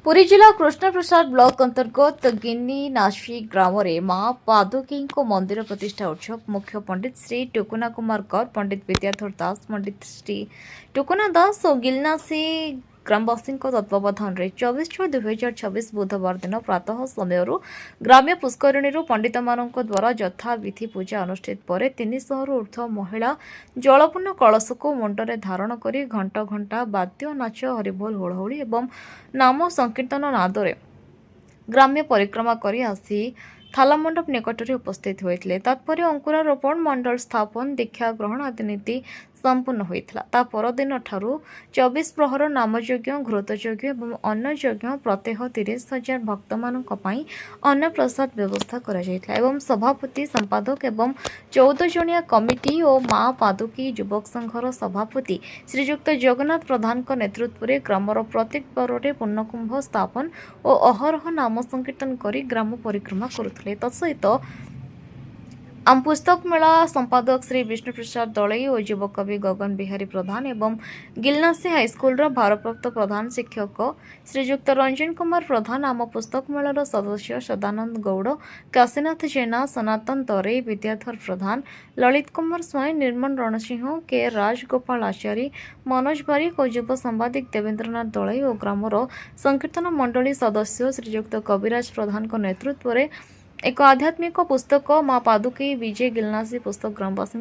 पुरी जिला कृष्णप्रसाद ब्लॉक अंतर्गत गिन्नी नाशी ग्राम माँ पादुकी मंदिर प्रतिष्ठा उत्सव मुख्य पंडित श्री टुकुना कुमार कौर, पंडित विद्याधर दास, पंडित श्री टुकुना दास और गिलनासी ग्रामवासी तत्वावधान 24/6/2026 बुधवार दिन प्रातः समय ग्राम्य पुष्करिणी पंडित मान द्वारा यथा विधि पूजा अनुष्ठित पर 300 ऊर्ध्व महिला जलपूर्ण कलश को मुंडरे धारण कर घंट घंटा वाद्य नाच हरिबोल हुड़हुड़ी एवं नाम संकीर्तन नादरे ग्राम्य परिक्रमा कर आसी थालामंडप निकट में उपस्थित होते। तत्पर अंकुरारोपण, मंडल स्थापन, दीक्षा ग्रहण आदि नीति संपूर्ण होता। परदिन ठारू 24 प्रहर नामयज्ञ, घृतयज्ञ और अन्न यज्ञ प्रत्येक 30,000 भक्त मानक अन्न प्रसाद व्यवस्था एवं सभापति, संपादक एवं 14 जनिया कमिटी और माँ पादुकी युवक संघर सभापति श्रीजुक्त जगन्नाथ प्रधान नेतृत्व में ग्रामर प्रत्येक द्वार पूर्णकुंभ स्थापन और अहरह नाम संकीर्तन कर ग्राम परिक्रमा करुଥିଲେ। तत्सहित आम पुस्तक मेला संपादक श्री विष्णुप्रसाद दलई और युवक कवि गगन बिहारी प्रधान एवं गिलनासी हाईस्कूल भारप्राप्त प्रधान शिक्षक श्रीजुक्त रंजन कुमार प्रधान, आम पुस्तक मेलार सदस्य सदानंद गौड़, काशीनाथ जेना, सनातन दरे, विद्याधर प्रधान, ललित कुमार स्वाई, निर्मल रणसिंह, के राजगोपाल आचार्य, मनोज बारिक और युव सांबादिक देवेंद्रनाथ दलई और ग्रामर संकीर्तन मंडली सदस्य श्रीजुक्त कविराज प्रधान नेतृत्व में एक आध्यात्मिक पुस्तक माँ पादुकी विजय गिलनासी पुस्तक ग्रामवासी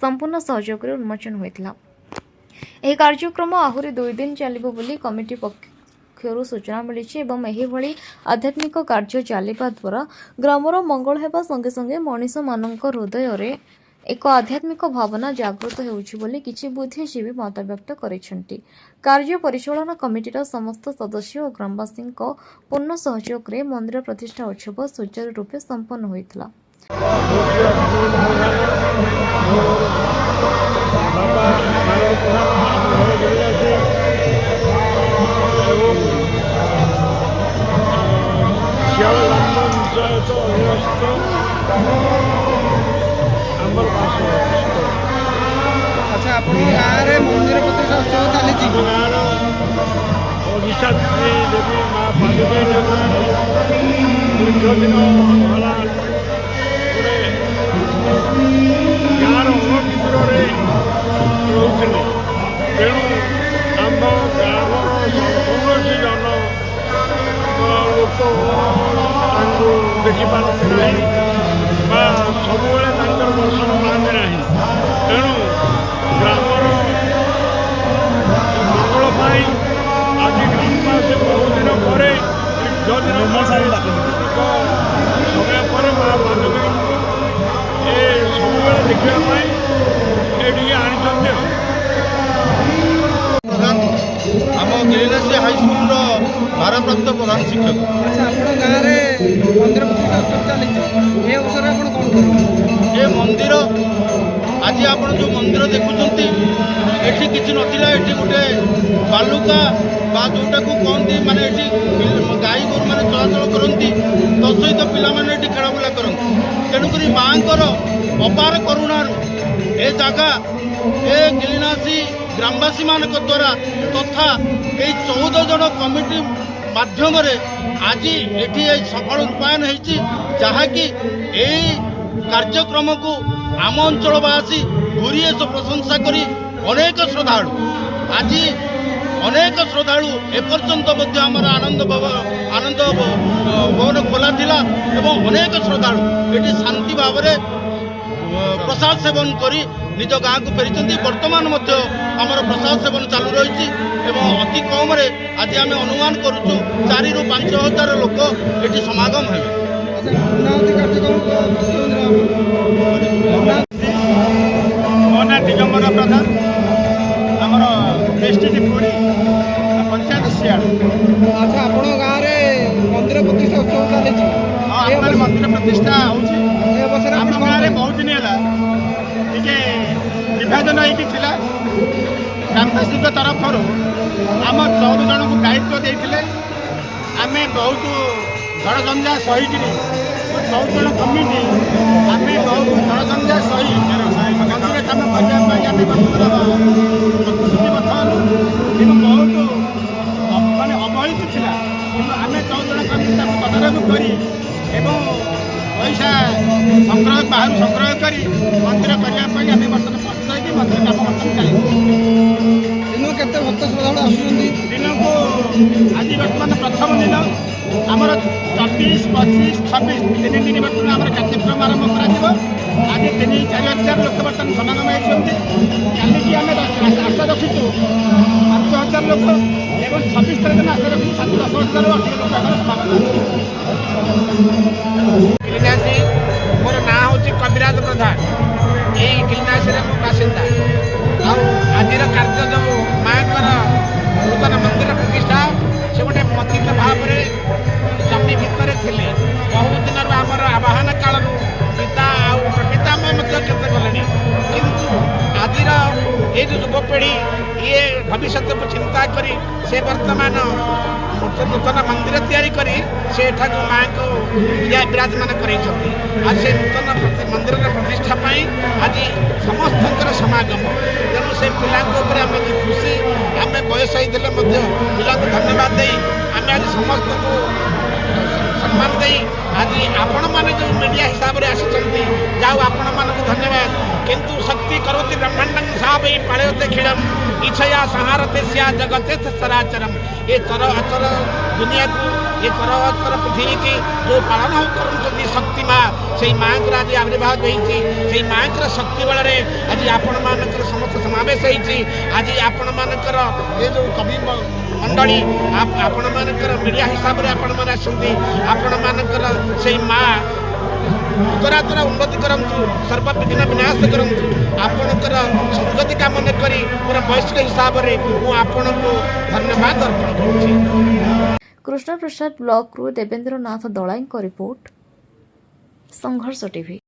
संपूर्ण सहयोग उन्मोचन होता। यह कार्यक्रम आहरी 2 दिन चलिबो बोली कमिटी पक्षरु सूचना मिली एवं एहिभଳି आध्यात्मिक कार्य चलिबा द्वारा ग्रामर मंगल हेबा संगे संगे मनीष मानक हृदय रे एक आध्यात्मिक भावना जागृत होउछि बोली किछि बुद्धिजीवी मत व्यक्त करिसेंति। कार्य परिचालन कमिटीर समस्त सदस्य और ग्रामवासी पूर्ण सहयोग रे मंदिर प्रतिष्ठा उत्सव सुचारू रूपे संपन्न होइतला। अच्छा, अपनी गाँव में मंदिर प्रतिष्ठा उत्सव चली गाँव अधिष्ठात्री देवी माँ पादुकी दीर्घ दिन है गोटे गाँव अनभितर रोते तेणु आम ग्रामर कौन जन लोक देखिपारती ना सब दर्शन पाते ना। तेणु ग्रामर मंगल आज ग्रामवासी बहुत दिन पर दीर्घ दिन समय पर माँ पादुकी सब देखापी ये आनी आम गिरिनासी हाईस्कूल भारप्राप्त प्रधान शिक्षक। अच्छा, आप गाँव में मंदिर प्रतिष्ठा उत्सव चली अवसर आप कौन करेंगे? ये मंदिर आज आप जो मंदिर देखुंट ये किसी नाला ये गोटे बालुका जोटा को कहती माने गाई गोरु मैंने चलाचल करती तत्सहित पाने खेलबुला करती। तेणुक माँ अपार करुणार ए जगह ए गिलनासी ग्रामवासी मान द्वारा तथा ये 14 जन कमिटी माध्यम आज ये सफल रूपायन होती जहाँकि यही कार्यक्रम को आम अंचलवासी भूरीस प्रशंसा करी अनेक श्रद्धालु आज अनेक श्रद्धालु एपर्यंत आनंद भवन खोला थिला एवं अनेक श्रद्धालु ये शांति भाव प्रसाद सेवन करी निज गाँव को फेरी। बर्तमान आमर प्रसाद सेवन चालू रही अति कम आज आम अनुमान करुचु 4,000 ରୁ 5,000 लोक ये समागम है। मो ना दिगंबर प्रधान आमर डिस्ट्रिक्ट पुरी पंचायत सियाड़। अच्छा, आप गाँव में मंदिर प्रतिष्ठा उत्सव चली? हाँ, मंदिर प्रतिष्ठा होम गाँव में बहुत दिन है विभाजन होता ग्रामवासी तरफ आम 14 जन को दायित्व देते आम बहुत झड़झंझा सहीकि 14 जन कमिटी आम बहुत झड़झंझा सही मंदिर काम करने प्रतिश्रुतिबद्ध बहुत मानने अवहेलित था ଆମେ 14 ଜଣ ତାକୁ ତଦାରଖ କରି ଏବଂ ପଇସା ସଂଗ୍ରହ ବାହାରୁ ସଂଗ୍ରହ କରି ମନ୍ଦିର କରିବା ପାଇଁ ଆମେ ବର୍ତ୍ତମାନ ପ୍ରସ୍ତୁତ ହେଇକି ମନ୍ଦିର କାମ ବର୍ତ୍ତମାନ ଚାଲିଛୁ। ଦିନକୁ କେତେ ଭକ୍ତ ଶ୍ରଦ୍ଧାଳୁ ଆସୁଛନ୍ତି? ଦିନକୁ ଆଜି ବର୍ତ୍ତମାନ ପ୍ରଥମ ଦିନ ଆମର 24, 25, 26 ତିନି ଦିନ ବର୍ତ୍ତମାନ ଆମର କାର୍ଯ୍ୟକ୍ରମ ଆରମ୍ଭ କରାଯିବ। ଆଜି 3-4 ହଜାର ଲୋକ ବର୍ତ୍ତମାନ ସମାଗମ ହେଇଛନ୍ତି। କାଲିକି ଆମେ ଆଶା ରଖିଛୁ 5,000 ଲୋକ ଏବଂ 26 ତାରିଖ ଦିନ ଆଶା ରଖିଛୁ 7-10 ହଜାରରୁ ଅଧିକ ଲୋକ ଆମର ସମାଗମ ଅଛି। ଗିରିନାସୀ, ମୋର ନାଁ ହେଉଛି କବିରାଜ ପ୍ରଧାନ। ଏଇ ଗିରିନାସୀରେ ମୁଁ ବାସିନ୍ଦା। ଆଉ ଆଜିର କାର୍ଯ୍ୟ ଯେଉଁ ମାଙ୍କର ନୂତନ ମନ୍ଦିର ପ୍ରତିଷ୍ଠା, ସେ ଗୋଟେ ପତିତ ଭାବରେ ଜମି ଭିତରେ ଥିଲେ। ବହୁ ଦିନରୁ ଆମର ଆବାହନ କାଳରୁ ପିତା ଆଉ ପିତାମହ ମଧ୍ୟ କେତେ ଗଲେଣି, କିନ୍ତୁ ଆଜିର ଏଇ ଯେଉଁ ଯୁବପିଢ଼ି ଇଏ ଭବିଷ୍ୟତକୁ ଚିନ୍ତା କରି ସେ ବର୍ତ୍ତମାନ ନୂତନ ମନ୍ଦିର ତିଆରି କରି ସେ ଏଠାକୁ ମାଆଙ୍କୁ ବିରାଜମାନ କରାଇଛନ୍ତି। ଆଉ ସେ ନୂତନ ମନ୍ଦିରର ପ୍ରତିଷ୍ଠା ପାଇଁ ଆଜି ସମସ୍ତଙ୍କର ସମାଗମ। ତେଣୁ ସେ ପିଲାଙ୍କ ଉପରେ ଆମେ ଖୁସି। ଆମେ ବୟସ ହେଇଥିଲେ ମଧ୍ୟ ପିଲାଙ୍କୁ ଧନ୍ୟବାଦ ଦେଇ ଆମେ ଆଜି ସମସ୍ତଙ୍କୁ ସମ୍ମାନ ଦେଇ ଆଜି ଆପଣମାନେ ଯେଉଁ ମିଡ଼ିଆ ହିସାବରେ ଆସିଛନ୍ତି, ଯାଉ ଆପଣମାନଙ୍କୁ ଧନ୍ୟବାଦ। କିନ୍ତୁ ଶକ୍ତି କରନ୍ତି ବ୍ରହ୍ମାଣ୍ଡଂ ସାବୈ ପାଳୟତେ ଖିଳମ୍ ଇଚ୍ଛୟା ସଂହାରତେ ସ୍ୟା ଜଗତେ ଚରାଚରମ୍। ଏ ଚର ଅଚର ଦୁନିଆକୁ, ଏ ଚର ଅଚର ପୃଥିବୀକି ଯେଉଁ ପାଳନ କରୁଛନ୍ତି ଶକ୍ତି ମା, ସେଇ ମାଆଙ୍କର ଆଜି ଆବିର୍ଭାବ ହେଇଛି। ସେଇ ମାଆଙ୍କର ଶକ୍ତି ବଳରେ ଆଜି ଆପଣମାନଙ୍କର ସମସ୍ତ ସମାବେଶ ହେଇଛି। ଆଜି ଆପଣମାନଙ୍କର ଏ ଯେଉଁ କବି ମଣ୍ଡଳୀ, ଆପଣମାନଙ୍କର ମିଡ଼ିଆ ହିସାବରେ ଆପଣମାନେ ଆସନ୍ତି। ଆପଣମାନଙ୍କର ସେଇ ମା ଉତ୍ତରାତ୍ତର ଉନ୍ନତି କରନ୍ତୁ, ସର୍ବବିଘ୍ନ ବିନାଶ କରନ୍ତୁ। ଆପଣଙ୍କର ସଦ୍ଗତି କାମନା କରି ମୋର ବୟସ୍କ ହିସାବରେ ମୁଁ ଆପଣଙ୍କୁ ଧନ୍ୟବାଦ ଅର୍ପଣ କରୁଛି। କୃଷ୍ଣପ୍ରସାଦ ବ୍ଲକରୁ ଦେବେନ୍ଦ୍ର ନାଥ ଦଳାଇଙ୍କ ରିପୋର୍ଟ, ସଂଘର୍ଷ ଟିଭି।